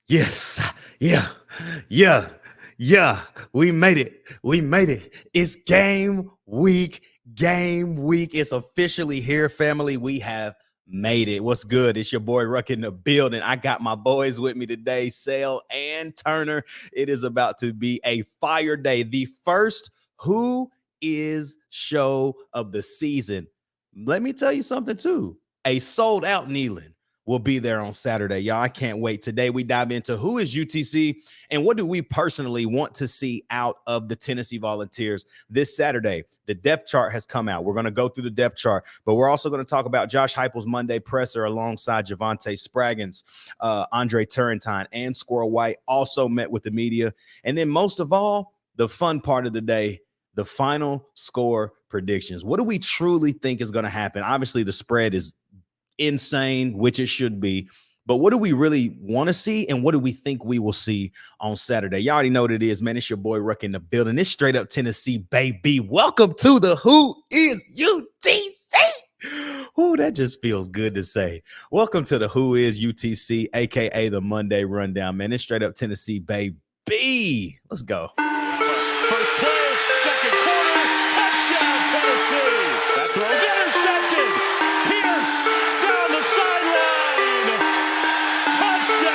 Yes. Yeah. Yeah. Yeah. We made it. We made it. It's game week. Game week. It's officially here, family. We have made it. What's good? It's your boy Ruck in the building. I got my boys with me today, Sale and Turner. It is about to be a fire day. The first Who Is show of the season. Let me tell you something, too. A sold out Nealon will be there on Saturday. Y'all, I can't wait. Today, we dive into who is UTC and what do we personally want to see out of the Tennessee Volunteers this Saturday. The depth chart has come out. We're going to go through the depth chart, but we're also going to talk about Josh Heupel's Monday presser alongside Javonte Spraggins, Andre Turrentine, and Squirrel White also met with the media. And then most of all, the fun part of the day, the final score predictions. What do we truly think is going to happen? Obviously, the spread is insane, which it should be. But what do we really want to see, and what do we think we will see on Saturday? You already know what it is, man. It's your boy Ruck in the building. It's straight up Tennessee, baby. Welcome to the Who Is UTC. Oh, that just feels good to say. Welcome to the Who Is UTC, aka the Monday Rundown, man. It's straight up Tennessee, baby. Let's go. First play, second quarter, touchdown Tennessee. That throw's intercepted. Pierce down the sideline. Touchdown.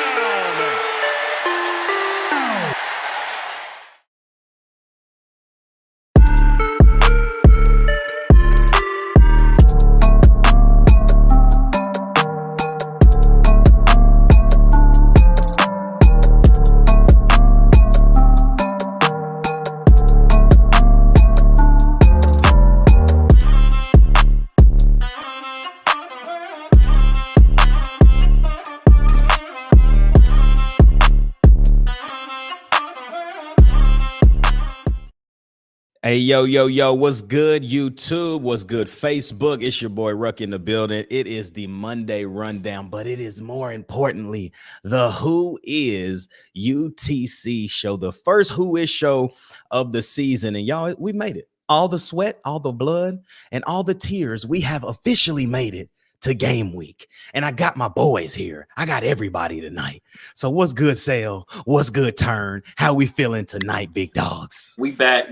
Hey, yo, what's good, YouTube? What's good, Facebook? It's your boy Ruck in the building. It is the Monday Rundown, but it is more importantly the Who Is UTC show, the first Who Is show of the season. And y'all, we made it. All the sweat, all the blood, and all the tears, we have officially made it to game week. And I got my boys here. I got everybody tonight. So what's good, Sale? What's good, Turn? How we feeling tonight, big dogs? We back.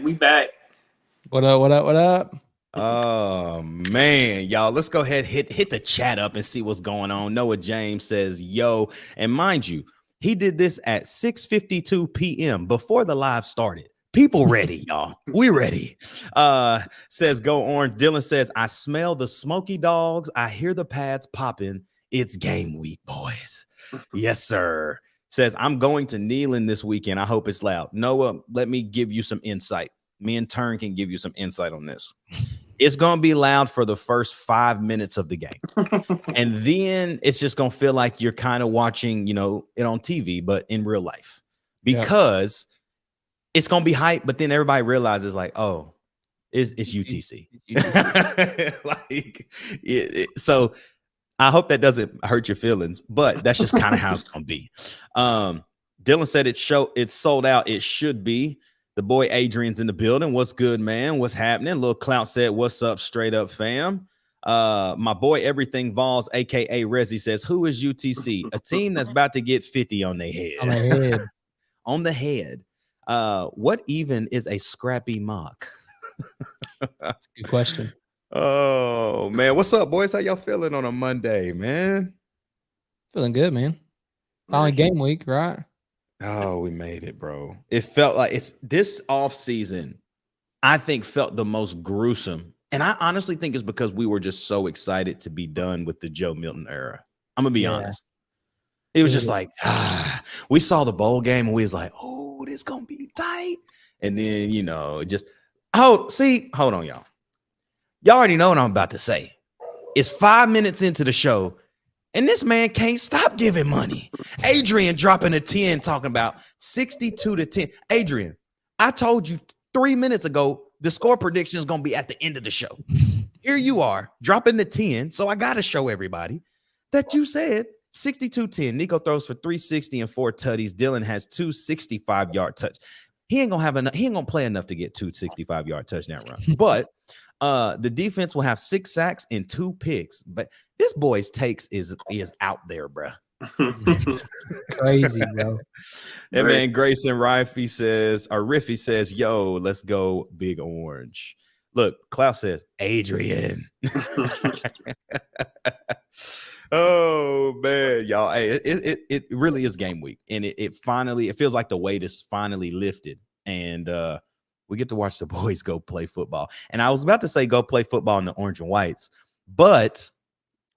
What up? Oh man, y'all, let's go ahead, hit the chat up and see what's going on. Noah James says, yo, and mind you, he did this at 6:52 p.m. before the live started. People ready, y'all. We ready. Says go orange. Dylan says, I smell the smoky dogs. I hear the pads popping. It's game week, boys. Yes, sir. Says, I'm going to Nealon this weekend. I hope it's loud. Noah, let me give you some insight. Me and Turn can give you some insight on this. It's going to be loud for the first 5 minutes of the game. And then it's just going to feel like you're kind of watching, it on TV, but in real life. Because it's going to be hype, but then everybody realizes like, oh, it's UTC. So I hope that doesn't hurt your feelings, but that's just kind of how it's going to be. Dylan said it's sold out. It should be. The boy Adrian's in the building. What's good, man? What's happening? Lil Clout said, what's up, straight up, fam? My boy Everything Vols, a.k.a. Rezi, says, who is UTC? A team that's about to get 50 on their head. On the head. What even is a scrappy mock? That's a good question. Oh, man. What's up, boys? How y'all feeling on a Monday, man? Feeling good, man. Finally game week, right? Oh, we made it, bro. It felt like this off season, I think, felt the most gruesome. And I honestly think it's because we were just so excited to be done with the Joe Milton era. I'm going to be honest. It was just like, we saw the bowl game and we was like, oh, this going to be tight. And then, hold on, y'all. Y'all already know what I'm about to say. It's 5 minutes into the show. And this man can't stop giving money. Adrian dropping a 10, talking about 62-10. Adrian, I told you 3 minutes ago, the score prediction is going to be at the end of the show. Here you are, dropping the 10. So I got to show everybody that you said 62-10. Nico throws for 360 and 4 tutties. Dylan has 2 65-yard touch. He ain't gonna play enough to get 2 65-yard touchdown runs. But the defense will have 6 sacks and 2 picks. But this boy's takes is out there, bruh. Crazy, bro. And man, Grayson Riffy says, yo, let's go Big Orange. Look, Klaus says, Adrian. Oh man, y'all. Hey, it really is game week. And it finally, it feels like the weight is finally lifted. And we get to watch the boys go play football. And I was about to say go play football in the orange and whites, but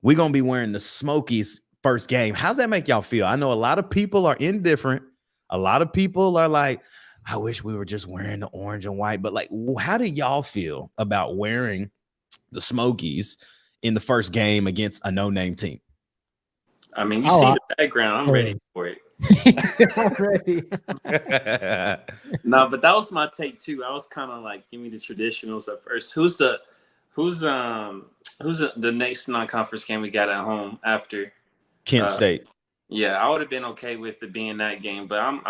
we're gonna be wearing the Smokies first game. How's that make y'all feel? I know a lot of people are indifferent. A lot of people are like, I wish we were just wearing the orange and white. But like, how do y'all feel about wearing the Smokies in the first game against a no-name team? I mean, you see the background. I'm ready for it. I'm ready. No, but that was my take too. I was kind of like, give me the traditionals at first. Who's the next non-conference game we got at home after Kent State? Yeah, I would have been okay with it being that game, but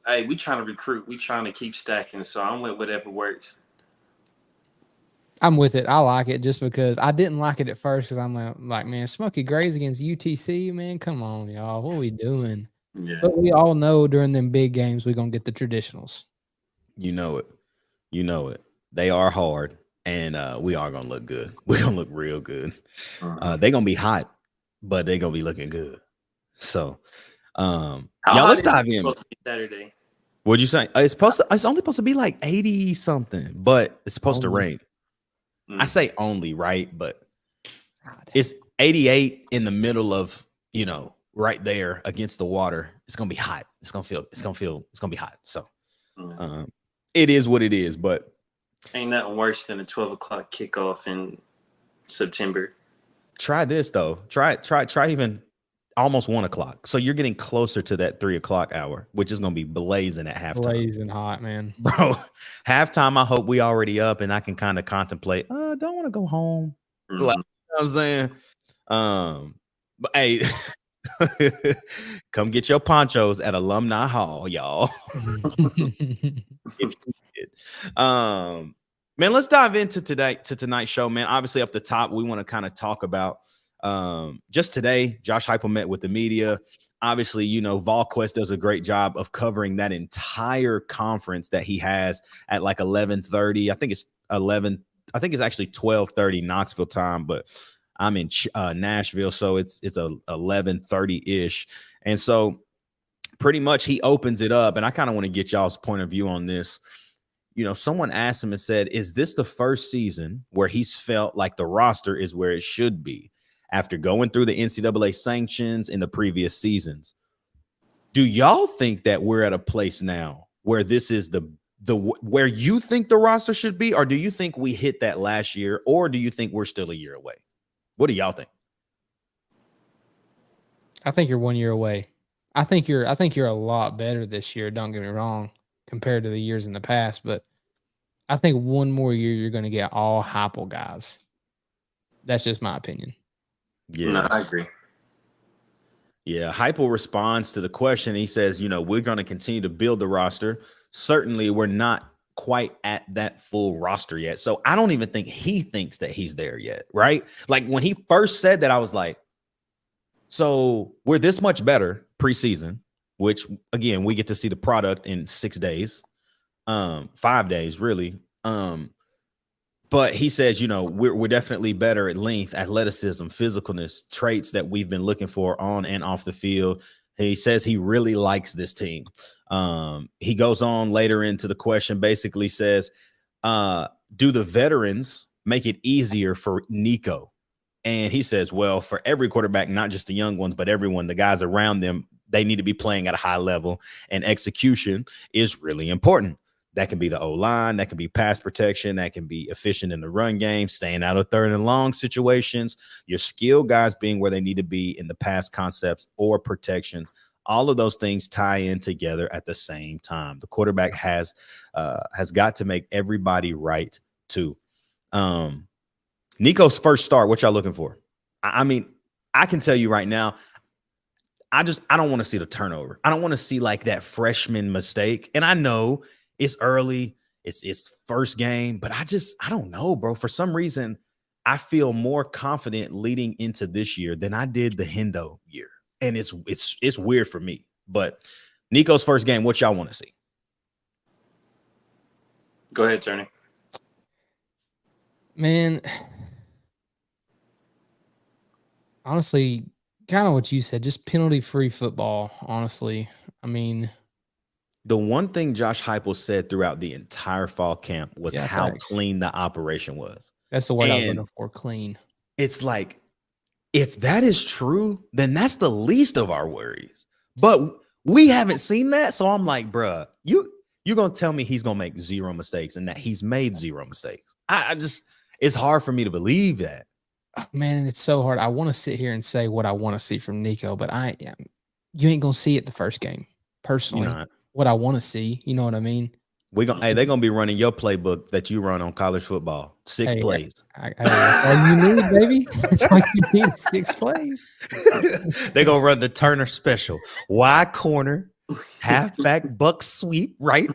hey, we trying to recruit. We trying to keep stacking, so I'm with whatever works. I'm with it. I like it just because I didn't like it at first because I'm like, man, Smoky Gray's against UTC, man. Come on, y'all. What are we doing? Yeah. But we all know during them big games, we're going to get the traditionals. You know it. You know it. They are hard, and we are going to look good. We're going to look real good. They're going to be hot, but they're going to be looking good. So, y'all, let's dive in. Supposed to be Saturday. What'd you say? It's only supposed to be like 80 something, but it's supposed to rain. I say only, right? But it's 88 in the middle of, right there against the water. It's gonna be hot. It's gonna be hot. So it is what it is, but ain't nothing worse than a 12 o'clock kickoff in September. Try this though. Try even almost 1 o'clock. So you're getting closer to that 3 o'clock hour, which is going to be blazing at halftime. Blazing hot, man. Bro, halftime, I hope we already up and I can kind of contemplate, don't want to go home. Like, you know what I'm saying? But hey, come get your ponchos at Alumni Hall, y'all. Man, let's dive into tonight's show, man. Obviously, up the top, we want to kind of talk about just today. Josh Heupel met with the media. Obviously, VolQuest does a great job of covering that entire conference that he has at like 11:30. I think it's 11. I think it's actually 12:30 Knoxville time, but I'm in Nashville, so it's a 11:30 ish, and so pretty much he opens it up, and I kind of want to get y'all's point of view on this. Someone asked him and said, is this the first season where he's felt like the roster is where it should be after going through the NCAA sanctions in the previous seasons? Do y'all think that we're at a place now where this is the where you think the roster should be, or do you think we hit that last year, or do you think we're still a year away? What do y'all think? I think you're 1 year away. I think you're a lot better this year. Don't get me wrong, compared to the years in the past, but I think one more year you're going to get all Heupel guys. That's just my opinion. Yeah, no, I agree. Yeah, Heupel responds to the question. He says, we're going to continue to build the roster. Certainly, we're not quite at that full roster yet. So I don't even think he thinks that he's there yet, right? Like when he first said that, I was like, so we're this much better preseason, which again, we get to see the product in 6 days, 5 days, really. But he says, we're definitely better at length, athleticism, physicalness, traits that we've been looking for on and off the field. He says he really likes this team. He goes on later into the question, basically says, do the veterans make it easier for Nico? And he says, well, for every quarterback, not just the young ones, but everyone, the guys around them, they need to be playing at a high level, and execution is really important. That can be the O-line, that can be pass protection, that can be efficient in the run game, staying out of third and long situations, your skill guys being where they need to be in the pass concepts or protections. All of those things tie in together at the same time. The quarterback has got to make everybody right too. Nico's first start, what y'all looking for? I mean, I can tell you right now, I don't want to see the turnover. I don't want to see like that freshman mistake. And I know it's early, it's first game, but I don't know, bro. For some reason, I feel more confident leading into this year than I did the Hendo year. and it's weird for me. But Nico's first game, what y'all want to see? Go ahead, Tony. Man, honestly, kind of what you said, just penalty-free football, honestly. I mean, the one thing Josh Heupel said throughout the entire fall camp was how facts. clean the operation was. That's the word I was And looking for, clean. it's like, if that is true, then that's the least of our worries. But we haven't seen that. So I'm like, bruh, you're going to tell me he's going to make zero mistakes and that he's made zero mistakes. I just, it's hard for me to believe that. Oh, man, it's so hard. I want to sit here and say what I want to see from Nico, but you ain't going to see it the first game, personally. What I want to see, you know what I mean? They're gonna be running your playbook that you run on college football. 6 plays. That's all you need, baby. That's all you need, 6 plays. They're gonna run the Turner special. Wide corner, halfback buck sweep, right?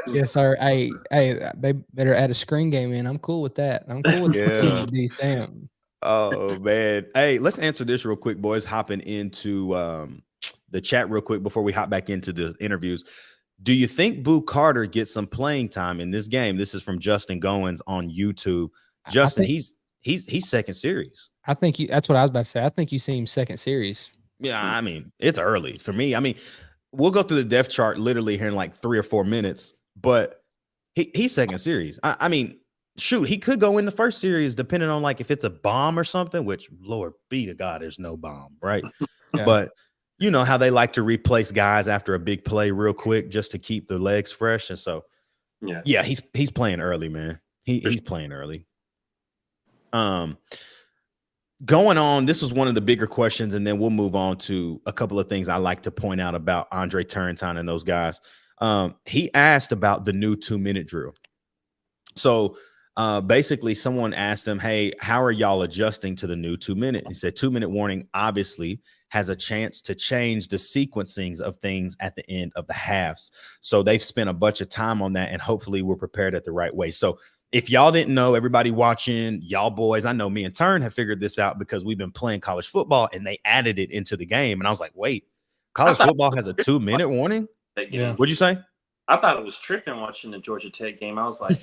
Yes, sir. Hey, they better add a screen game in. I'm cool with that. I'm cool with D Sam. Oh man. Hey, let's answer this real quick, boys. Hopping into the chat real quick before we hop back into the interviews. Do you think Boo Carter gets some playing time in this game? This is from Justin Goins on YouTube. Justin, he's second series. I think that's what I was about to say. I think you see him second series. Yeah, I mean, it's early for me. I mean, we'll go through the depth chart literally here in like 3 or 4 minutes, but he's second series. I mean, shoot, he could go in the first series depending on like if it's a bomb or something, which Lord be to God, there's no bomb, right? Yeah. But you know how they like to replace guys after a big play real quick just to keep their legs fresh. And so, yeah, he's playing early, man. He's playing early. Going on, this was one of the bigger questions, and then we'll move on to a couple of things I like to point out about Andre Turrentine and those guys. He asked about the new 2-minute drill. So basically someone asked him, hey, how are y'all adjusting to the new 2-minute? He said 2-minute warning obviously has a chance to change the sequencings of things at the end of the halves. So they've spent a bunch of time on that, and hopefully we're prepared at the right way. So if y'all didn't know, everybody watching, y'all boys, I know me and Turn have figured this out because we've been playing college football and they added it into the game. And I was like, wait, college football has a 2-minute warning? Yeah. What'd you say? I thought it was tripping watching the Georgia Tech game. I was like,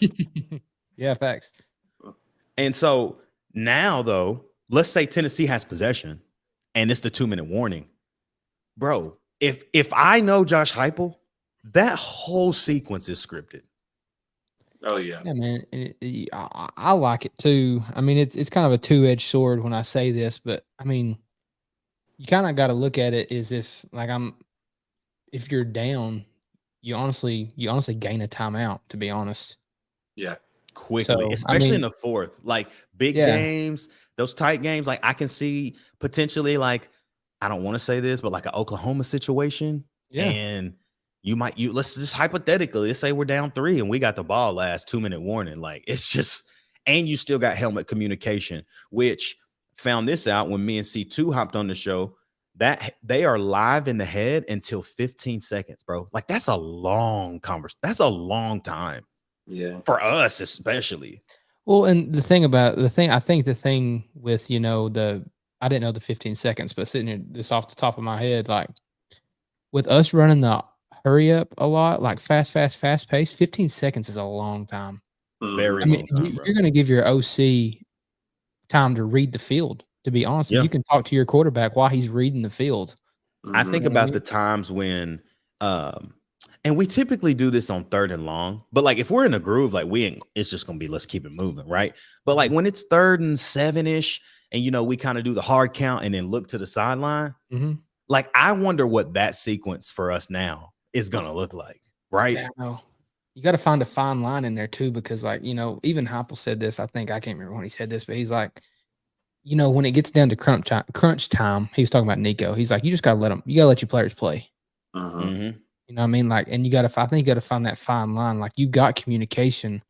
yeah, facts. And so now, though, let's say Tennessee has possession and it's the 2-minute warning. Bro, if I know Josh Heupel, that whole sequence is scripted. Oh, yeah. Yeah, man. I like it, too. I mean, it's kind of a two-edged sword when I say this, but, I mean, you kind of got to look at it as if you're down, you honestly gain a timeout, to be honest. Yeah. Quickly, So, especially in the fourth. Like, big games, those tight games, like, I can see potentially, like, I don't want to say this, but like an Oklahoma situation. Yeah. And let's just hypothetically, let's say we're down 3 and we got the ball last 2-minute warning. Like, it's just, and you still got helmet communication, which found this out when me and C2 hopped on the show, that they are live in the head until 15 seconds, bro. Like, that's a long conversation. That's a long time. Yeah. For us, especially. Well, and I think the thing with, I didn't know the 15 seconds, but sitting here just off the top of my head, like with us running the hurry up a lot, like fast pace, 15 seconds is a long time. Very long time, bro. You're going to give your OC time to read the field, to be honest. Yeah. You can talk to your quarterback while he's reading the field. I think about the times when, and we typically do this on 3rd and long, but like if we're in a groove, like it's just going to be, let's keep it moving, right? But like when it's 3rd and 7-ish, and we kind of do the hard count and then look to the sideline, like I wonder what that sequence for us now is going to look like, right? Yeah, you got to find a fine line in there too, because like, even Heupel said this, I can't remember when he said this, but he's like, when it gets down to crunch time, he was talking about Nico. He's like, you just got to let your players play. Mm-hmm. You know what I mean? Like, and I think you got to find that fine line. Like, you got communication,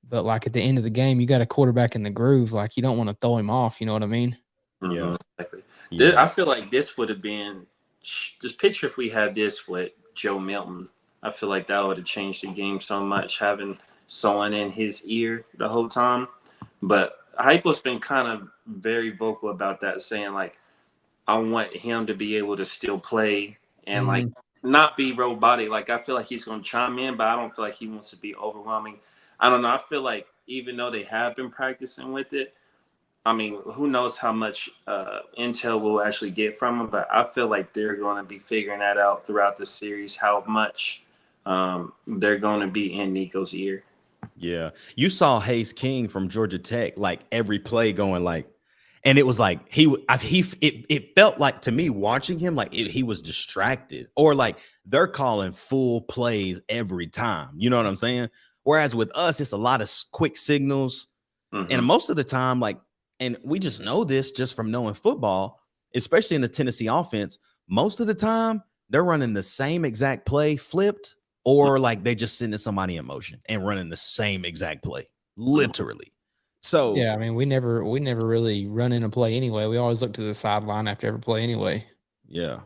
but like at the end of the game, you got a quarterback in the groove. Like, you don't want to throw him off. You know what I mean? Yeah. Exactly. Yeah. I feel like this would have been just picture if we had this with Joe Milton. I feel like that would have changed the game so much, having someone in his ear the whole time. But Heupel's been kind of very vocal about that, saying like, I want him to be able to still play and like Mm-hmm. not be robotic. Like I feel like he's going to chime in, but I don't feel like he wants to be overwhelming. I don't know. I feel like even though they have been practicing with it, I mean, who knows how much intel we'll actually get from him, but I feel like they're going to be figuring that out throughout the series, how much they're going to be in Nico's ear. Yeah. You saw Hayes King from Georgia Tech, like every play going like, and it was like it felt like to me watching him like he was distracted, or like they're calling full plays every time. You know what I'm saying? Whereas with us, it's a lot of quick signals, and most of the time, like, and we just know this just from knowing football, especially in the Tennessee offense. Most of the time, they're running the same exact play flipped, or like they just sending somebody in motion and running the same exact play, literally. So Yeah, I mean, we never really run in a play anyway. We always look to the sideline after every play anyway. yeah.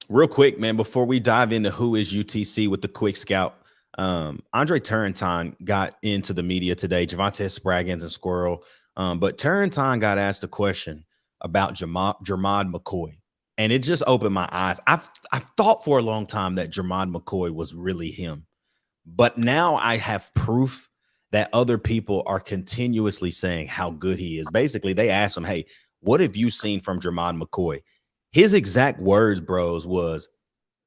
Real quick, man, before we dive into who is UTC with the quick scout, Andre Turrentine got into the media today, Javante Spraggins and Squirrel. But Turrentine got asked a question about Jermod McCoy. And it just opened my eyes. I've thought for a long time that Jermod McCoy was really him. But now I have proof that other people are continuously saying how good he is. Basically, they asked him, hey, what have you seen from Jermod McCoy? His exact words, bros, was,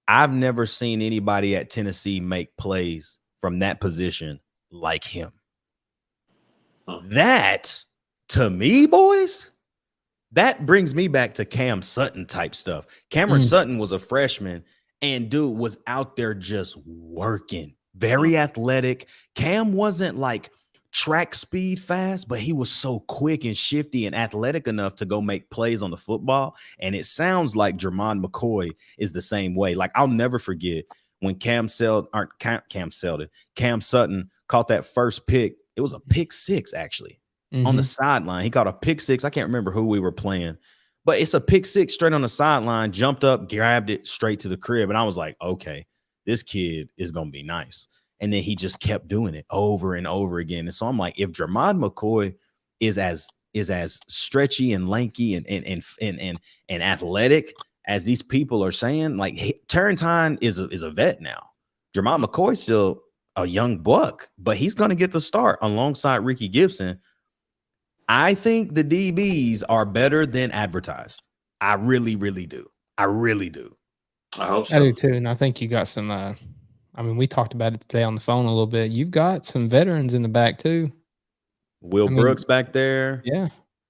I've never seen anybody at Tennessee make plays from that position like him. That, to me, boys, that brings me back to Cam Sutton type stuff. Cameron Sutton was a freshman, and dude was out there just working. Very athletic. Cam wasn't like track speed fast, but he was so quick and shifty and athletic enough to go make plays on the football. And it sounds like Jermod McCoy is the same way. Like, I'll never forget when Cam Sutton caught that first pick. It was a pick six, actually. On the sideline. He caught a pick six. I can't remember who we were playing, but it's a pick six straight on the sideline, jumped up, grabbed it straight to the crib. And I was like, okay, this kid is going to be nice. And then he just kept doing it over and over again. And so I'm like, if Jermod McCoy is as stretchy and lanky and athletic as these people are saying, like, Turrentine is a vet now. Jermod McCoy's still a young buck, but he's going to get the start alongside Ricky Gibson. I think the DBs are better than advertised. I really, really do. I really do. I hope so. I do too. And I think you got some, I mean, we talked about it today on the phone a little bit. You've got some veterans in the back too. Will Brooks back there. Yeah.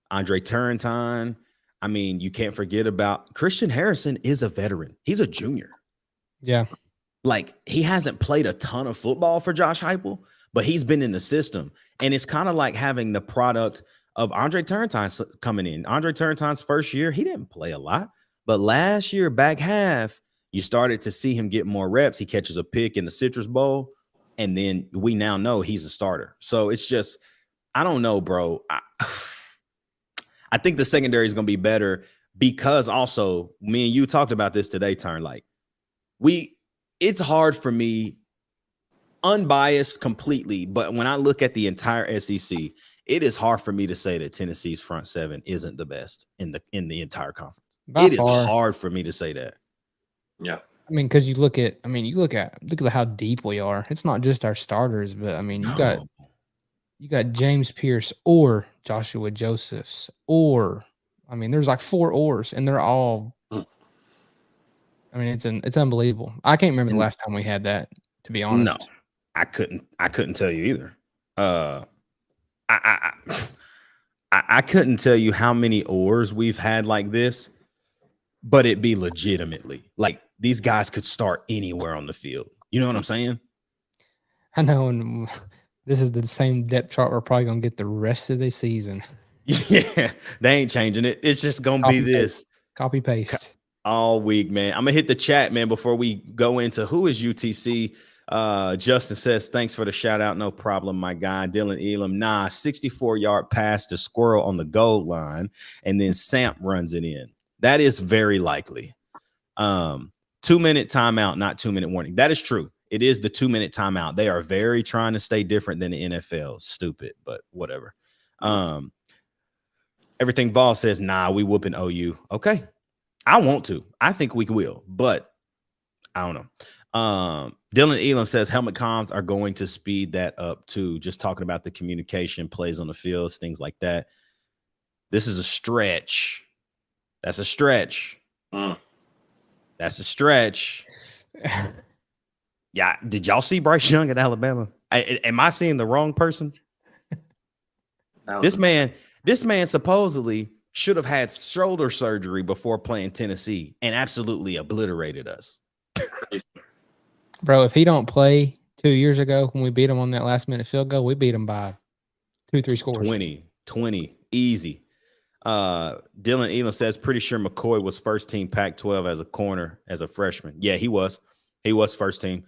Andre Turrentine. I mean, you can't forget about Christian Harrison is a veteran. He's a junior. Yeah. Like, he hasn't played a ton of football for Josh Heupel, but he's been in the system. And it's kind of like having the product of Andre Turrentine coming in. Andre Turrentine's first year, he didn't play a lot. But last year, back half, you started to see him get more reps. He catches a pick in the Citrus Bowl, and then we now know he's a starter. So it's just, I don't know, bro. I think the secondary is going to be better because also, me and you talked about this today, Turn. Like, it's hard for me, unbiased completely, but when I look at the entire SEC, it is hard for me to say that Tennessee's front seven isn't the best in the entire conference. It is hard for me to say that. Yeah. I mean, because you look at how deep we are. It's not just our starters, but I mean, you got James Pierce or Joshua Josephs, or I mean, there's like 4 ors, and they're all. I mean, it's unbelievable. I can't remember the last time we had that, to be honest. No, I couldn't tell you either. I couldn't tell you how many ors we've had like this, but it be legitimately like these guys could start anywhere on the field. You know what I'm saying? I know, and this is the same depth chart we're probably gonna get the rest of the season. Yeah, they ain't changing it. It's just gonna be this copy paste all week, man. I'm gonna hit the chat, man, before we go into who is UTC. Justin says, thanks for the shout out. No problem, my guy. Dylan Elam, 64-yard pass to Squirrel on the goal line, and then Samp runs it in. That is very likely. 2-minute timeout, not 2-minute warning. That is true. It is the 2-minute timeout. They are very trying to stay different than the NFL. Stupid, but whatever. Everything Vols says, nah, we whooping OU. Okay. I want to. I think we will, but I don't know. Dylan Elam says helmet comms are going to speed that up too. Just talking about the communication, plays on the fields, things like that. This is a stretch. That's a stretch. That's a stretch. Yeah. Did y'all see Bryce Young at Alabama? Am I seeing the wrong person? This man supposedly should have had shoulder surgery before playing Tennessee and absolutely obliterated us. Bro, if he don't play 2 years ago when we beat him on that last minute field goal, we beat him by 2-3 scores. 20, easy. Dylan Elam says, pretty sure McCoy was first team Pac-12 as a corner as a freshman. Yeah, he was. He was first team.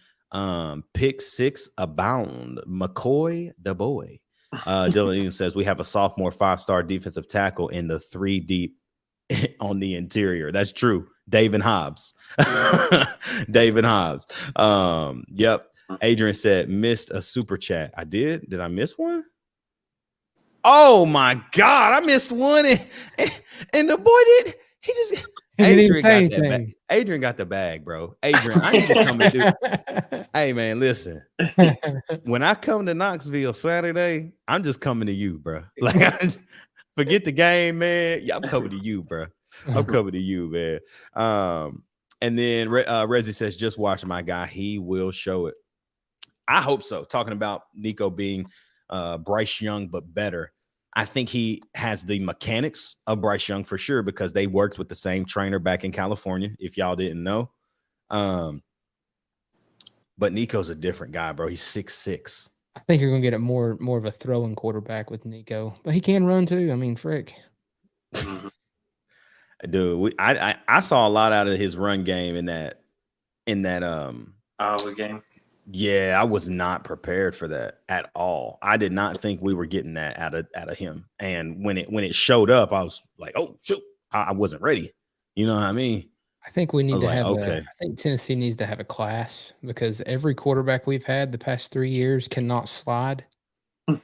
Pick six abound. McCoy, the boy. Dylan Elam says, we have a sophomore 5-star defensive tackle in the 3 deep on the interior. That's true. David Hobbs. David Hobbs. Yep. Adrian said, missed a super chat. I did. Did I miss one? Oh my God. I missed one. And the boy did. He just Adrian got that bag. Adrian got the bag, bro. Adrian, I need to come and do. Hey man, listen. When I come to Knoxville Saturday, I'm just coming to you, bro. Like forget the game, man. Yeah, I'm coming to you, bro. I'm coming to you, man. And then Rezi says, just watch my guy. He will show it. I hope so. Talking about Nico being Bryce Young, but better. I think he has the mechanics of Bryce Young for sure because they worked with the same trainer back in California, if y'all didn't know. But Nico's a different guy, bro. He's 6'6". I think you're going to get it more of a throwing quarterback with Nico. But he can run too. I mean, frick. Dude, I saw a lot out of his run game in that Iowa game. Yeah, I was not prepared for that at all. I did not think we were getting that out of him. And when it showed up, I was like, oh shoot, I wasn't ready. You know what I mean? I think we need to have okay. I think Tennessee needs to have a class because every quarterback we've had the past 3 years cannot slide.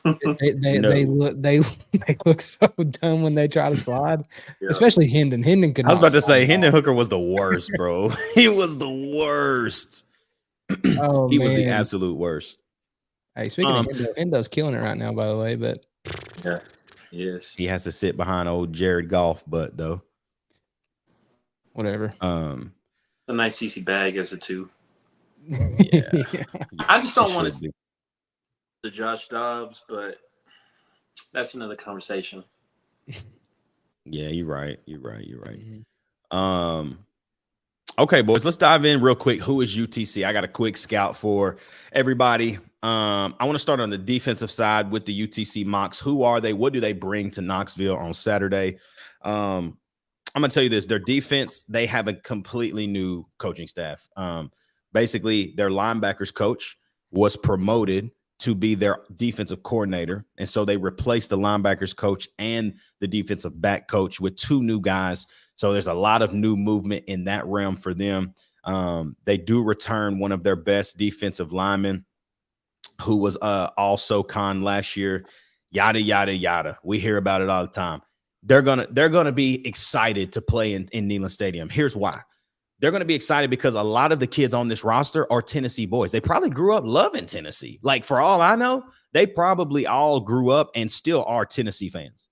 They look so dumb when they try to slide, especially Hendon. Hendon could. I was about to say Hendon Hooker was the worst, bro. He was the worst. Oh, he was the absolute worst. Hey, speaking of Hendo's killing it right now, by the way. But yeah, yes, he has to sit behind old Jared Goff, but though, whatever. It's a nice easy bag as a 2. Yeah, I just don't want to the Josh Dobbs, but that's another conversation. Yeah, you're right. Mm-hmm. Okay, boys, let's dive in real quick. Who is UTC? I got a quick scout for everybody. I want to start on the defensive side with the UTC Mocs. Who are they? What do they bring to Knoxville on Saturday? I'm going to tell you this. Their defense, they have a completely new coaching staff. Basically, their linebackers coach was promoted to be their defensive coordinator. And so they replaced the linebackers coach and the defensive back coach with 2 new guys. So there's a lot of new movement in that realm for them. They do return one of their best defensive linemen who was also con last year, yada, yada, yada. We hear about it all the time. They're gonna be excited to play in Neyland Stadium. Here's why. They're going to be excited because a lot of the kids on this roster are Tennessee boys. They probably grew up loving Tennessee. Like, for all I know, they probably all grew up and still are Tennessee fans.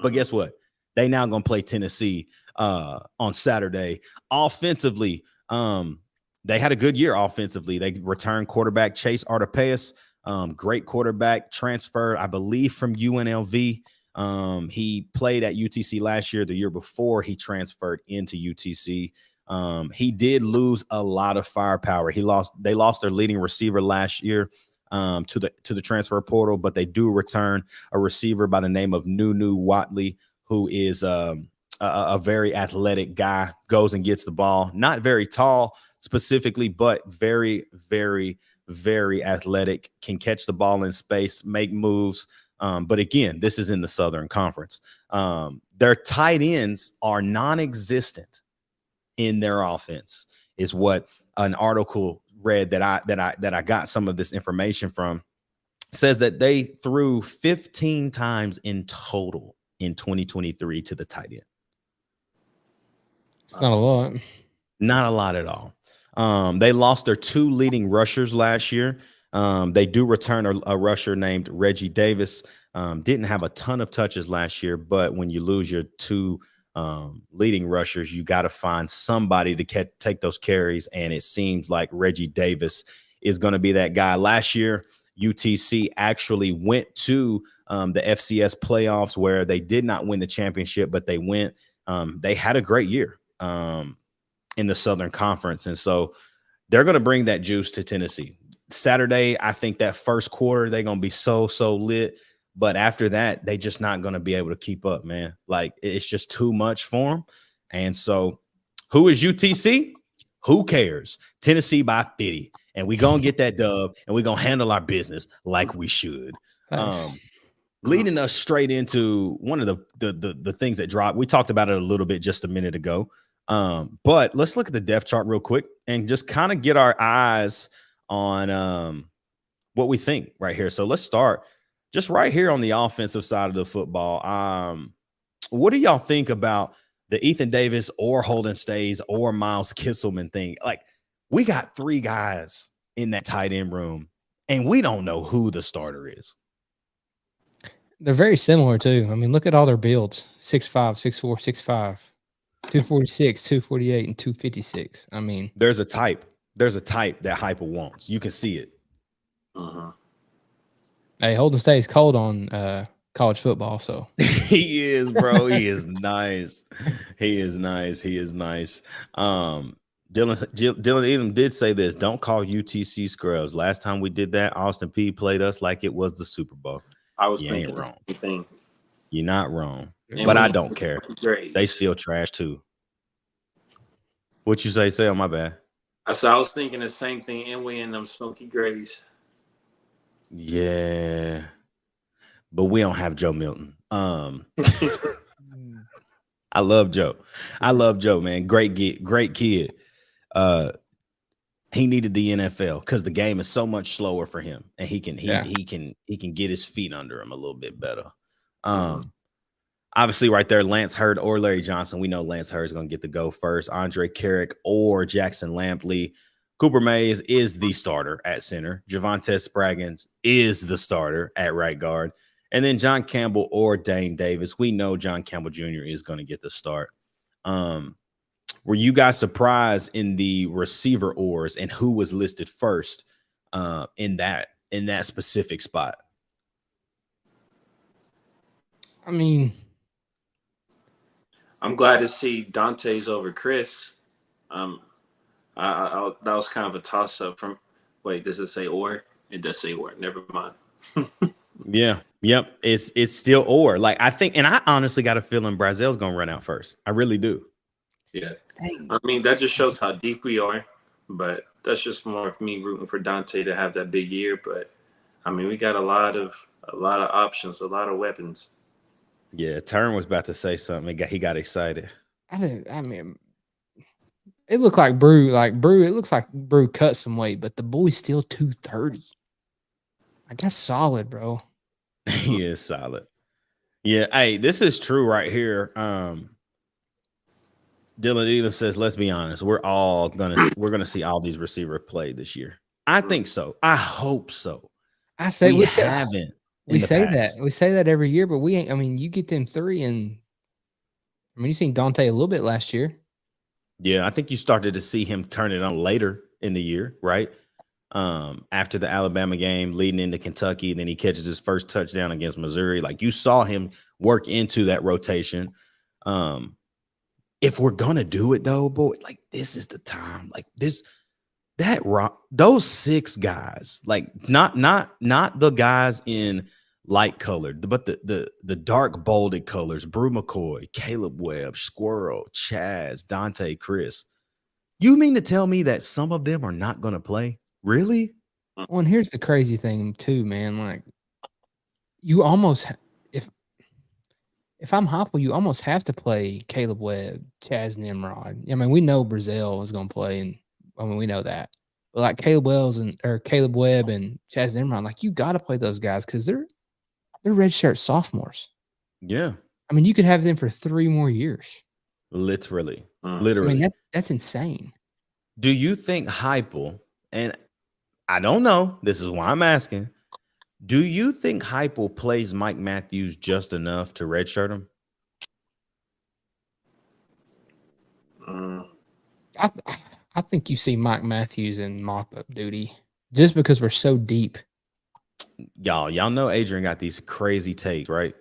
But guess what? They now going to play Tennessee on Saturday. Offensively, they had a good year offensively. They returned quarterback Chase Artepeus, great quarterback, transferred, I believe, from UNLV. He played at UTC last year. The year before, he transferred into UTC. He did lose a lot of firepower. They lost their leading receiver last year to the transfer portal, but they do return a receiver by the name of Nunu Watley, who is a very athletic guy, goes and gets the ball. Not very tall specifically, but very, very, very athletic, can catch the ball in space, make moves. But again, this is in the Southern Conference. Their tight ends are non-existent in their offense, is what an article read that I got some of this information from. It says that they threw 15 times in total in 2023 to the tight end. It's not a lot. Not a lot at all. They lost their 2 leading rushers last year. They do return a rusher named Reggie Davis. Didn't have a ton of touches last year, but when you lose your 2 leading rushers, you got to find somebody to take those carries, and it seems like Reggie Davis is going to be that guy. Last year, UTC actually went to the FCS playoffs where they did not win the championship, but they went. They had a great year in the Southern Conference, and so they're going to bring that juice to Tennessee. Saturday, I think that first quarter, they're going to be so lit. But after that, they just not going to be able to keep up, man. Like, it's just too much for them. And so who is UTC? Who cares? Tennessee by 50. And we going to get that dub, and we're going to handle our business like we should. Leading us straight into one of the things that dropped. We talked about it a little bit just a minute ago. But let's look at the depth chart real quick and just kind of get our eyes on what we think right here. So let's start just right here on the offensive side of the football. What do y'all think about the Ethan Davis or Holden Stays or Miles Kisselman thing? Like, we got 3 guys in that tight end room, and we don't know who the starter is. They're very similar too. I mean, look at all their builds: 6'5", 6'4", 6'5", 246, 248, and 256. I mean, there's a type that Hyper wants. You can see it. Hey, Holden Stays cold on college football, so he is, bro. He is nice. He is nice. Dylan Edom did say this: don't call UTC scrubs. Last time we did that, Austin Peay played us like it was the Super Bowl. I was thinking the same thing. You're not wrong, but I don't care. They still trash too. What you say? Say on my bad. I was thinking the same thing, and we in them smoky grays. Yeah, but we don't have Joe Milton. I love Joe. Man. Great kid. He needed the NFL because the game is so much slower for him, and he can get his feet under him a little bit better. Obviously, right there, Lance Hurd or Larry Johnson. We know Lance Hurd is going to get the go first. Andre Carrick or Jackson Lampley. Cooper Mays is the starter at center. Javonte Spraggins is the starter at right guard. And then John Campbell or Dane Davis. We know John Campbell Jr. is going to get the start. Were you guys surprised in the receiver ors and who was listed first in that specific spot? I mean, I'm glad to see Dante's over Chris. That was kind of a toss-up from – wait, does it say or? It does say or. Never mind. Yeah. Yep. It's still or. Like, I think – and I honestly got a feeling Brazel's going to run out first. I really do. Yeah. I mean, that just shows how deep we are. But that's just more of me rooting for Dante to have that big year. But, I mean, we got a lot of options, a lot of weapons. Yeah, Turn was about to say something. He got excited. I mean, it looked like Brew. It looks like Brew cut some weight, but the boy's still 230. Like, that's solid, bro. He is solid. Yeah, hey, this is true right here. Dylan Edom says, let's be honest, we're gonna see all these receivers play this year. I think so. I hope so. I say we haven't. We say that every year, but we ain't. I mean, you get them 3, and I mean, you seen Dante a little bit last year. Yeah, I think you started to see him turn it on later in the year, right? After the Alabama game, leading into Kentucky, and then he catches his first touchdown against Missouri. Like, you saw him work into that rotation. If we're gonna do it though, boy, like, this is the time. Like, those 6 guys, like, not the guys in light colored, but the dark bolded colors: Brew McCoy, Caleb Webb, Squirrel, Chaz, Dante, Chris. You mean to tell me that some of them are not going to play? Really? Well, and here's the crazy thing too, man. Like, you almost, if I'm Hopple, you almost have to play Caleb Webb, Chaz Nimrod. I mean, we know Brazel is going to play, and I mean, we know that. But like Caleb Webb and Chaz Nimrod, like, you got to play those guys because they're redshirt sophomores. Yeah. I mean, you could have them for 3 more years. Literally. Mm. I Literally. mean, that's insane. Do you think Heupel, and I don't know, this is why I'm asking, do you think Heupel plays Mike Matthews just enough to redshirt him? Mm. I think you see Mike Matthews in mop-up duty just because we're so deep. Y'all know Adrian got these crazy takes, right?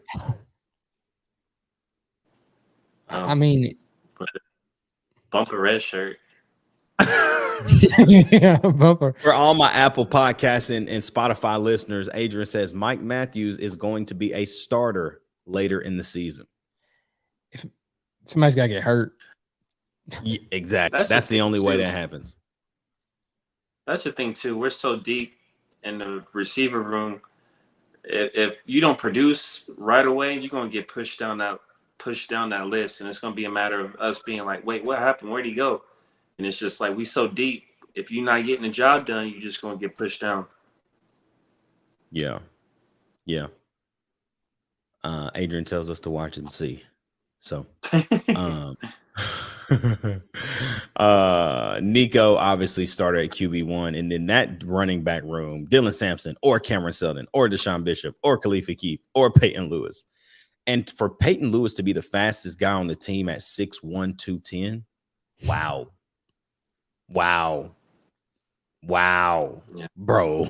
I mean, Bump a red shirt. yeah, bumper. For all my Apple Podcasts and Spotify listeners, Adrian says Mike Matthews is going to be a starter later in the season. If somebody's got to get hurt. Yeah, exactly. That's the only way that happens. That's the thing too. We're so deep in the receiver room. If you don't produce right away, you're gonna get pushed down that list, and it's gonna be a matter of us being like, "Wait, what happened? Where'd he go?" And it's just like we so deep. If you're not getting the job done, you're just gonna get pushed down. Yeah. Adrian tells us to watch and see. So, Nico obviously started at QB1, and then that running back room, Dylan Sampson or Cameron Seldon or Deshaun Bishop or Khalifa Keith or Peyton Lewis. And for Peyton Lewis to be the fastest guy on the team at 6'1", 210, wow. Yeah. Bro,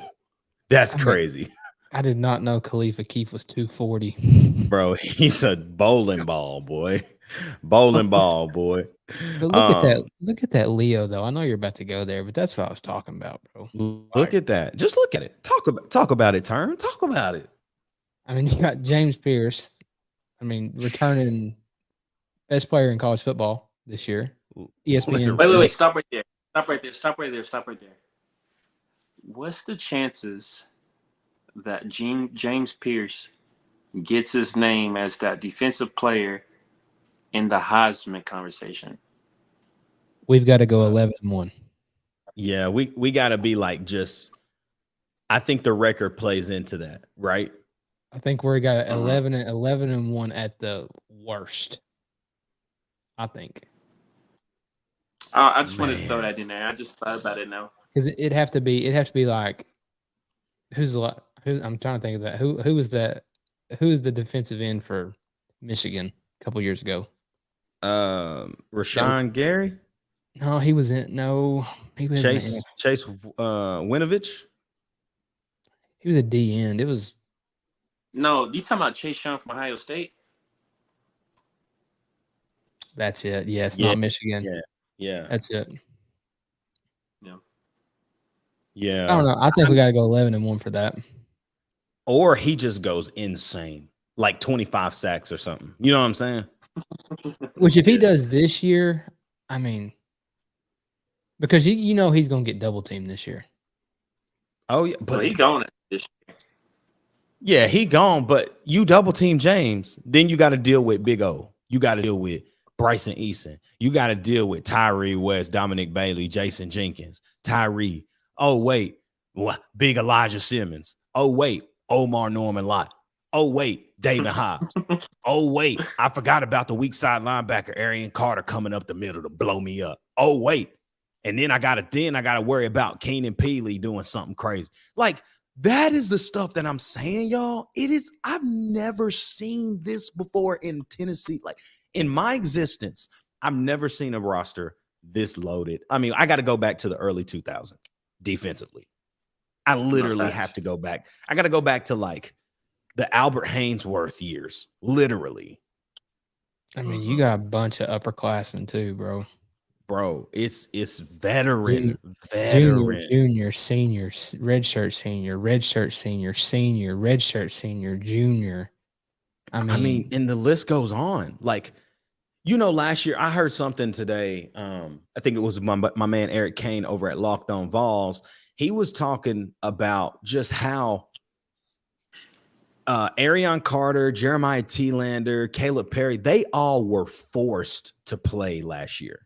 that's crazy. I did not know Khalifa Keith was 240. Bro, he's a bowling ball, boy. Bowling ball, boy. But look at that. Look at that Leo, though. I know you're about to go there, but that's what I was talking about, bro. Look at that. Just look at it. Talk about it, Turn. Talk about it. I mean, you got James Pierce. I mean, returning best player in college football this year. ESPN. Wait. Stop right there. What's the chances that James Pierce gets his name as that defensive player in the Heisman conversation? We've got to go 11-1. Yeah, we got to be like just. I think the record plays into that, right? I think we got 11-1 at the worst. I think. I just wanted to throw that in there. I just thought about it now. Because it'd have to be like who I'm trying to think of that. Who was that? Who is the defensive end for Michigan a couple years ago? Rashawn Gary? No, he was in. No, he was Chase Winovich. He was a D end. It was. No, you talking about Chase Young from Ohio State? That's it. Yes, not Michigan. Yeah. That's it. Yeah. I don't know. I think we got to go 11-1 for that. Or he just goes insane, like 25 sacks or something. You know what I'm saying? Which if he does this year, I mean, because you know he's going to get double teamed this year. Oh yeah, but he gone this year. Yeah, he gone. But you double team James, then you got to deal with Big O. You got to deal with Bryson Eason. You got to deal with Tyree West, Dominic Bailey, Jason Jenkins, Tyree. Oh wait, Big Elijah Simmons. Oh wait, Omar Norman Lott. Oh wait, David Hobbs. Oh wait, I forgot about the weak side linebacker Arian Carter coming up the middle to blow me up. Oh wait, and then I gotta worry about Keenan Peely doing something crazy. Like that is the stuff that I'm saying, y'all. It is. I've never seen this before in Tennessee. Like in my existence, I've never seen a roster this loaded. I mean, I got to go back to the early 2000s defensively. I literally have to go back. I got to go back to like the Albert Haynesworth years, literally. I mean, you got a bunch of upperclassmen too, bro. Bro, it's veteran, junior, senior, redshirt senior, redshirt senior, junior. I mean, and the list goes on. Like, you know, last year I heard something today. I think it was my man Eric Kane over at Locked On Vols. He was talking about just how Arion Carter, Jeremiah Thielander, Caleb Perry, they all were forced to play last year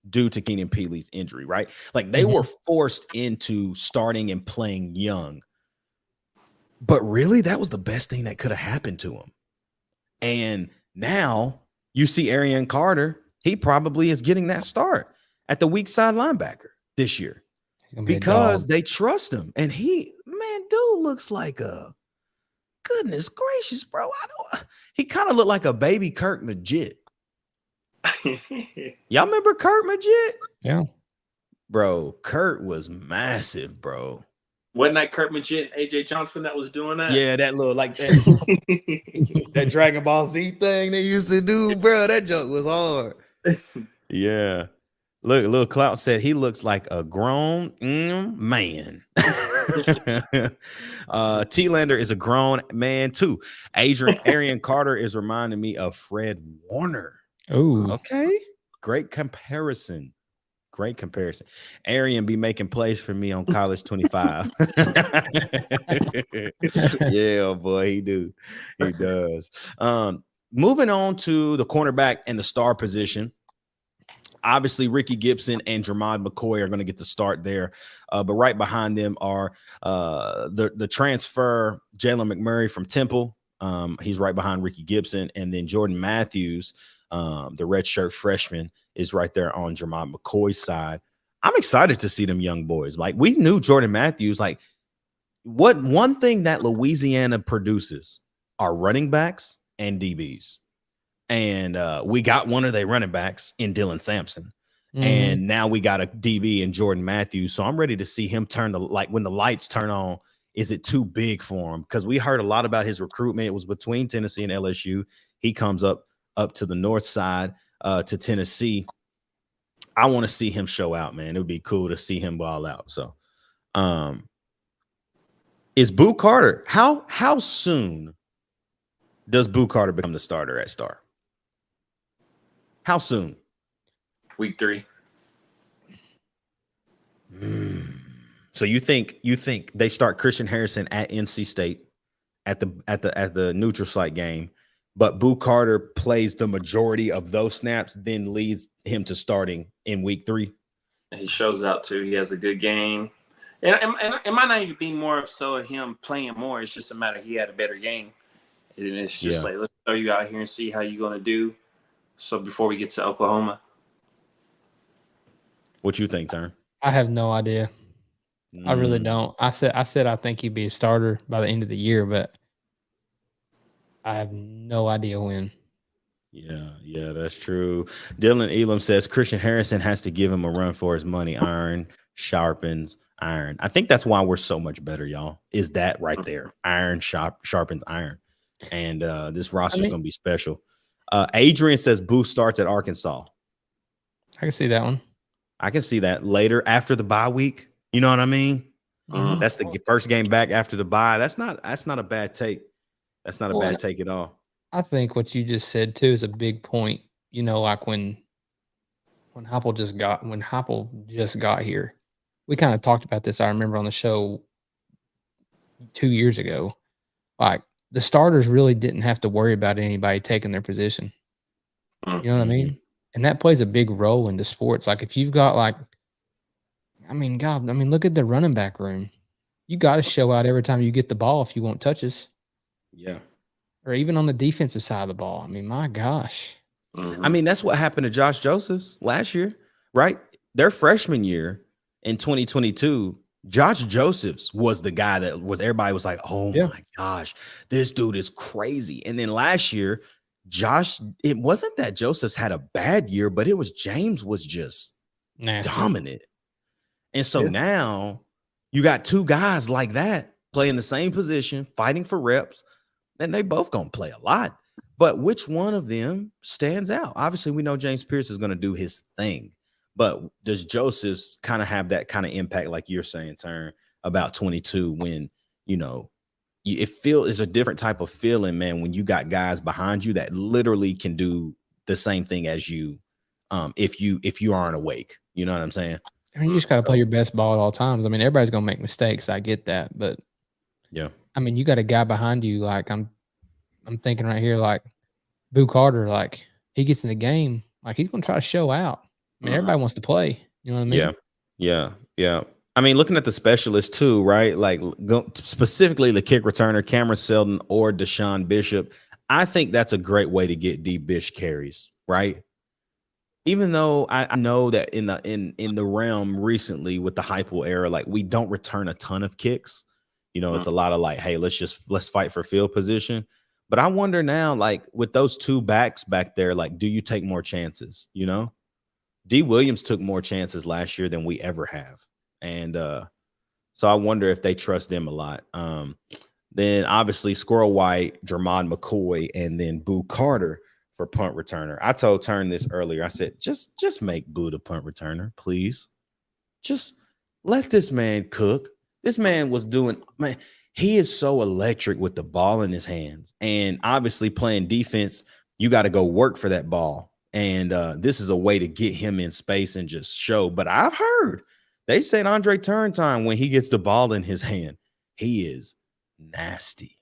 due to Keenan Peely's injury, right? Like they were forced into starting and playing young. But really, that was the best thing that could have happened to them. And Now you see Arian Carter. He probably is getting that start at the weak side linebacker this year because they trust him. And dude looks like a goodness gracious, bro. He kind of looked like a baby Kirk Magid. Y'all remember Kurt Magid? Yeah. Bro, Kurt was massive, bro. Wasn't that Kurt Magid and AJ Johnson that was doing that? Yeah, that little like that, that Dragon Ball Z thing they used to do, bro. That joke was hard. Yeah. Look, Lil Clout said he looks like a grown man. T-Lander is a grown man too. Arian Carter is reminding me of Fred Warner. Oh, okay. Great comparison. Arian be making plays for me on College 25. Yeah, boy, he do. He does. Moving on to the cornerback and the star position. Obviously, Ricky Gibson and Jermod McCoy are going to get the start there. But right behind them are the transfer Jalen McMurray from Temple. He's right behind Ricky Gibson. And then Jordan Matthews, the redshirt freshman, is right there on Jermod McCoy's side. I'm excited to see them young boys. Like, we knew Jordan Matthews. Like, one thing that Louisiana produces are running backs and DBs. And we got one of their running backs in Dylan Sampson. And now we got a DB in Jordan Matthews. So I'm ready to see him turn when the lights turn on, is it too big for him? Because we heard a lot about his recruitment. It was between Tennessee and LSU. He comes up to the north side to Tennessee. I want to see him show out, man. It would be cool to see him ball out. So is Boo Carter, how soon does Boo Carter become the starter at Star? How soon? Week 3. So you think they start Christian Harrison at NC State at the neutral site game, but Boo Carter plays the majority of those snaps, then leads him to starting in week 3? He shows out too. He has a good game. And it might not even be more of so of him playing more. It's just a matter he had a better game. And it's just like, let's throw you out here and see how you're going to do. So before we get to Oklahoma. What you think, Turn? I have no idea. I really don't. I said I think he'd be a starter by the end of the year, but I have no idea when. Yeah, that's true. Dylan Elam says Christian Harrison has to give him a run for his money. Iron sharpens iron. I think that's why we're so much better, y'all. Is that right there? Iron sharpens iron. And this roster is going to be special. Adrian says Boo starts at Arkansas. I can see that one. I can see that later after the bye week. You know what I mean? That's the first game back after the bye. That's not a bad take. That's not a bad take at all. I think what you just said too is a big point. You know, like when Heupel just got here, we kind of talked about this. I remember on the show 2 years ago. Like, the starters really didn't have to worry about anybody taking their position. You know what I mean? And that plays a big role into sports. Like, if you've got look at the running back room. You got to show out every time you get the ball if you want touches. Yeah. Or even on the defensive side of the ball. I mean, my gosh. I mean, that's what happened to Josh Josephs last year, right? Their freshman year in 2022, Josh Josephs was the guy that everybody was like, oh my gosh, this dude is crazy. And then last year, it wasn't that Josephs had a bad year, but it was James was just dominant. And so now you got two guys like that playing the same position, fighting for reps, and they both going to play a lot. But which one of them stands out? Obviously, we know James Pierce is going to do his thing. But does Joseph's kind of have that kind of impact, like you're saying, Turn, about 22, when, you know, it's a different type of feeling, man, when you got guys behind you that literally can do the same thing as you, if you aren't awake. You know what I'm saying? I mean, you just got to play your best ball at all times. I mean, everybody's going to make mistakes. I get that. But, yeah, I mean, you got a guy behind you. Like, I'm thinking right here, like, Boo Carter, like, he gets in the game, like, he's going to try to show out. I mean, everybody wants to play. You know what I mean? Yeah. I mean, looking at the specialists too, right? Like, specifically the kick returner, Cameron Seldon or Deshaun Bishop. I think that's a great way to get deep bish carries, right? Even though I know that in the realm recently with the Hypel era, like we don't return a ton of kicks. It's a lot of like, hey, let's fight for field position. But I wonder now, like with those two backs back there, like, do you take more chances? D. Williams took more chances last year than we ever have. And so I wonder if they trust them a lot. Then obviously Squirrel White, Jermon McCoy, and then Boo Carter for punt returner. I told Turn this earlier. I said, just make Boo the punt returner, please. Just let this man cook. This man was doing, man, he is so electric with the ball in his hands. And obviously playing defense, you got to go work for that ball. And this is a way to get him in space and just show. But I've heard they said Andre Turntime, when he gets the ball in his hand, he is nasty.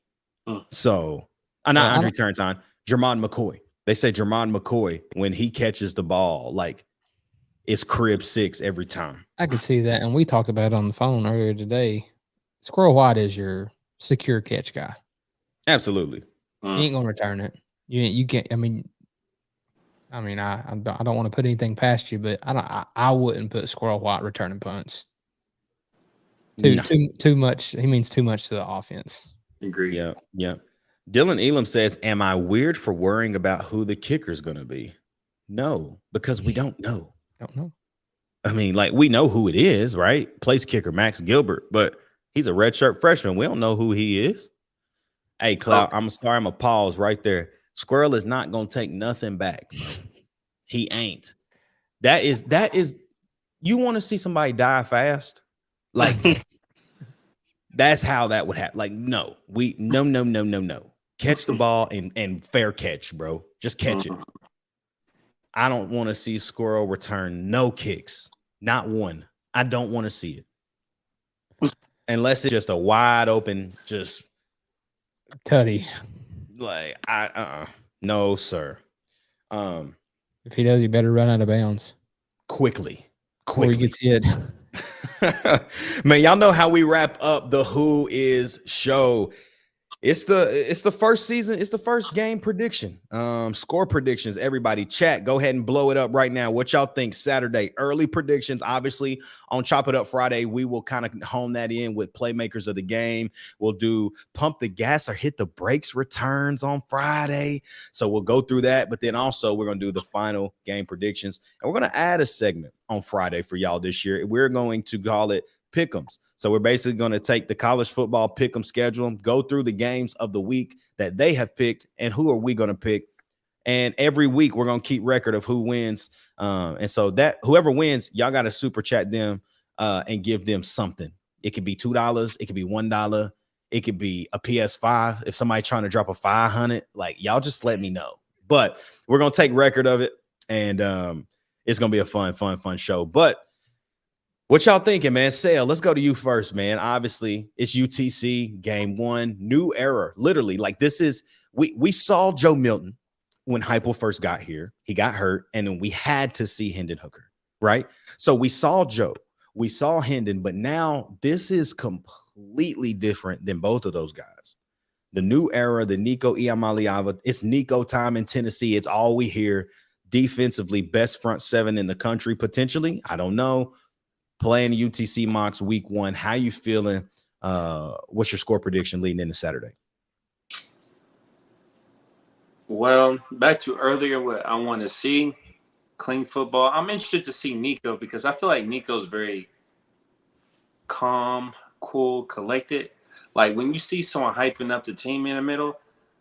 So, not Andre Turntime, Jermon McCoy. They say Jermon McCoy, when he catches the ball, like it's crib 6 every time. I could see that. And we talked about it on the phone earlier today. Squirrel White is your secure catch guy. Absolutely. You ain't going to return it. You can't. I don't want to put anything past you, but I wouldn't put Squirrel White returning punts. Too much. He means too much to the offense. Agree. Yeah. Dylan Elam says, am I weird for worrying about who the kicker is going to be? No, because we don't know. Don't know. I mean, like, we know who it is, right? Place kicker Max Gilbert, but he's a redshirt freshman. We don't know who he is. Hey, Cloud, I'm sorry, I'm going to pause right there. Squirrel is not going to take nothing back. He ain't. That is, you want to see somebody die fast? Like, that's how that would happen. Like, no. Catch the ball and fair catch, bro. Just catch it. I don't want to see Squirrel return no kicks. Not one. I don't want to see it. Unless it's just a wide open, just tutty. Like, no, sir. If he does, he better run out of bounds. Quickly. Before he gets hit. Man, y'all know how we wrap up the Who Is show. It's the first season. It's the first game prediction. Score predictions. Everybody chat. Go ahead and blow it up right now. What y'all think Saturday? Early predictions. Obviously, on Chop It Up Friday, we will kind of hone that in with playmakers of the game. We'll do pump the gas or hit the brakes returns on Friday. So we'll go through that. But then also we're going to do the final game predictions. And we're going to add a segment on Friday for y'all this year. We're going to call it Pick'ems. So we're basically going to take the college football pick'em schedule, go through the games of the week that they have picked, and who are we going to pick. And every week we're going to keep record of who wins. And so that whoever wins, y'all got to super chat them and give them something. It could be $2. It could be $1. It could be a PS5. If somebody trying to drop a 500, like, y'all just let me know. But we're going to take record of it. And it's going to be a fun show. But what y'all thinking, man? Sale, let's go to you first, man. Obviously, it's UTC game 1, new era. Literally, like, this is we saw Joe Milton when Heupel first got here. He got hurt, and then we had to see Hendon Hooker, right? So we saw Joe, we saw Hendon, but now this is completely different than both of those guys. The new era, the Nico Iamaleava, it's Nico time in Tennessee. It's all we hear. Defensively, best front 7 in the country, potentially. I don't know. Playing UTC Mocks week 1, how you feeling? What's your score prediction leading into Saturday? Well, back to earlier, what I want to see, clean football. I'm interested to see Nico because I feel like Nico's very calm, cool, collected. Like, when you see someone hyping up the team in the middle,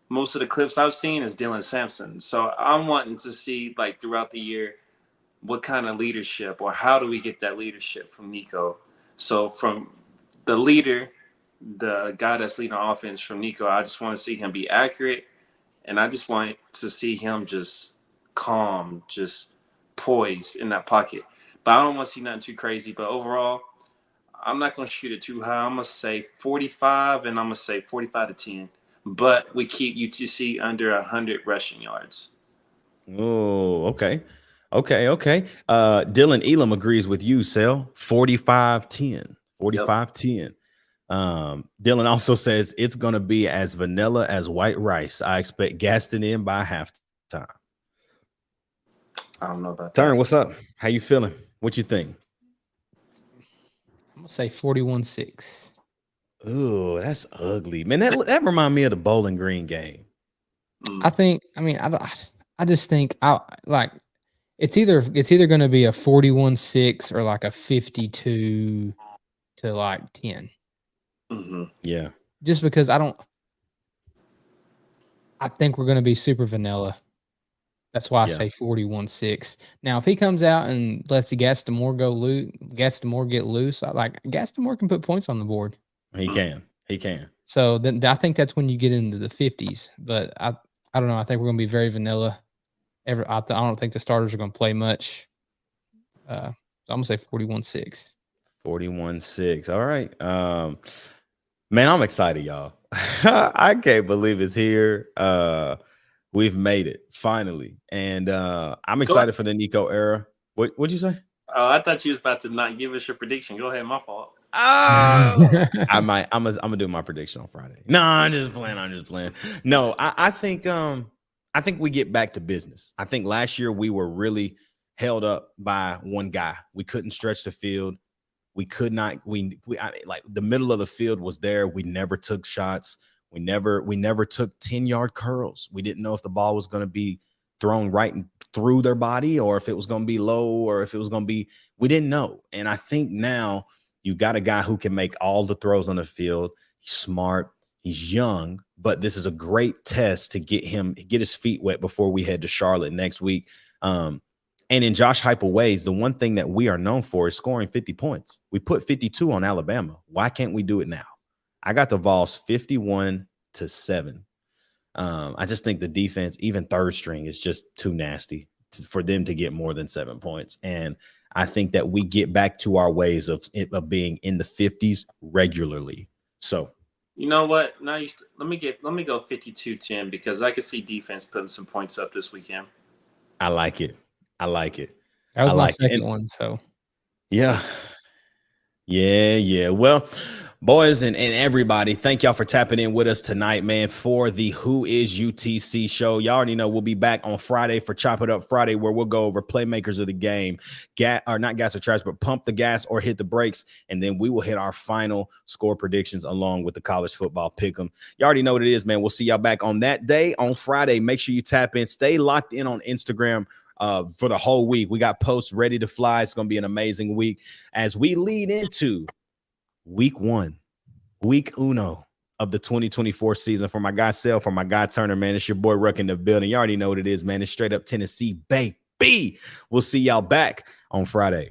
most of the clips I've seen is Dylan Sampson. So I'm wanting to see, like, throughout the year, what kind of leadership, or how do we get that leadership from Nico? So from the leader, the guy that's leading offense from Nico, I just want to see him be accurate. And I just want to see him just calm, just poised in that pocket. But I don't want to see nothing too crazy. But overall, I'm not going to shoot it too high. I'm going to say 45, and I'm going to say 45-10. But we keep UTC under 100 rushing yards. Oh, okay. Dylan Elam agrees with you, Sel. 45-10. 45-10. Dylan also says it's going to be as vanilla as white rice. I expect Gaston in by halftime. I don't know about Turn, that. what's up? How you feeling? What you think? I'm gonna say 41-6. Ooh, that's ugly, man. That remind me of the Bowling Green game. I think. I mean, I just think it's either going to be a 41-6 or like a 52 to like 10. Mm-hmm. Yeah. Just because I think we're going to be super vanilla. That's why I say 41-6. Now, if he comes out and lets Gaston Moore get loose, Gaston Moore can put points on the board. He can. So then I think that's when you get into the 50s. But I don't know. I think we're going to be very vanilla. I don't think the starters are going to play much. So I'm going to say 41-6. 41-6. All right. Man, I'm excited, y'all. I can't believe it's here. We've made it finally. And I'm excited for the Nico era. What'd you say? Oh, I thought you was about to not give us your prediction. Go ahead, my fault. Oh, I'm gonna do my prediction on Friday. No, I'm just playing. No, I think we get back to business. I think last year we were really held up by one guy. We couldn't stretch the field. We could not. Like the middle of the field was there. We never took shots. We never took 10-yard curls. We didn't know if the ball was going to be thrown right through their body or if it was going to be low or if it was going to be. We didn't know. And I think now you got a guy who can make all the throws on the field. He's smart. He's young. But this is a great test to get his feet wet before we head to Charlotte next week. And in Josh Heupel ways, the one thing that we are known for is scoring 50 points. We put 52 on Alabama. Why can't we do it now? I got the Vols 51-7. I just think the defense, even third string, is just too nasty for them to get more than 7 points. And I think that we get back to our ways of being in the 50s regularly. So, you know what? Now let me go 52-10 because I could see defense putting some points up this weekend. I like it. That was my second one. So, yeah. Well, boys and everybody, thank y'all for tapping in with us tonight, man, for the Who is UTC show. Y'all already know we'll be back on Friday for Chop It Up Friday, where we'll go over playmakers of the game, not gas or trash, but pump the gas or hit the brakes. And then we will hit our final score predictions along with the college football pick'em. You already know what it is, man. We'll see y'all back on that day on Friday. Make sure you tap in, stay locked in on Instagram for the whole week. We got posts ready to fly. It's going to be an amazing week as we lead into week uno of the 2024 season. For my guy Sel, for my guy Turner, man, it's your boy Ruck in the building. You already know what it is, man. It's straight up Tennessee, baby. We'll see y'all back on Friday.